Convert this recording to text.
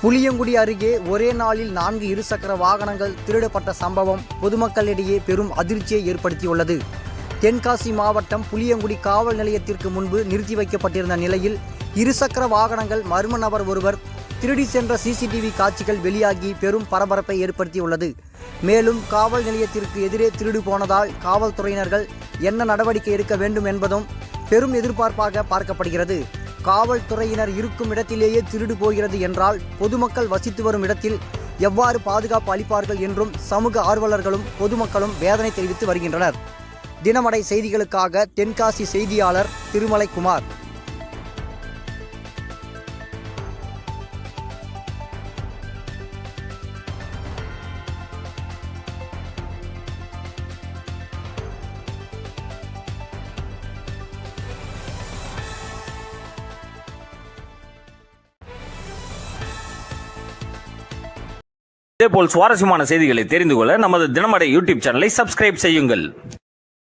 புளியங்குடி அருகே ஒரே நாளில் 4 இருசக்கர வாகனங்கள் திருடப்பட்ட சம்பவம் பொதுமக்களிடையே பெரும் அதிர்ச்சியை ஏற்படுத்தியுள்ளது. தென்காசி மாவட்டம் புளியங்குடி காவல் நிலையத்திற்கு முன்பு நிறுத்தி வைக்கப்பட்டிருந்த நிலையில் இருசக்கர வாகனங்கள் மர்ம நபர் ஒருவர் திருடி சென்ற சிசிடிவி காட்சிகள் வெளியாகி பெரும் பரபரப்பை ஏற்படுத்தியுள்ளது. மேலும் காவல் நிலையத்திற்கு எதிரே திருடு போனதால் காவல்துறையினர்கள் என்ன நடவடிக்கை எடுக்க வேண்டும் என்பதும் பெரும் எதிர்பார்ப்பாக பார்க்கப்படுகிறது. காவல்துறையினர் இருக்கும் இடத்திலேயே திருடு போகிறது என்றால் பொதுமக்கள் வசித்து வரும் இடத்தில் எவ்வாறு பாதுகாப்பு அளிப்பார்கள் என்றும் சமூக ஆர்வலர்களும் பொதுமக்களும் வேதனை தெரிவித்து வருகின்றனர். தினமடை செய்திகளுக்காக தென்காசி செய்தியாளர் திருமலைக்குமார். இதேபோல் சுவாரஸ்யமான செய்திகளை தெரிந்து கொள்ள நமது தினமடை யூடியூப் சேனலை சப்ஸ்கிரைப் செய்யுங்கள்.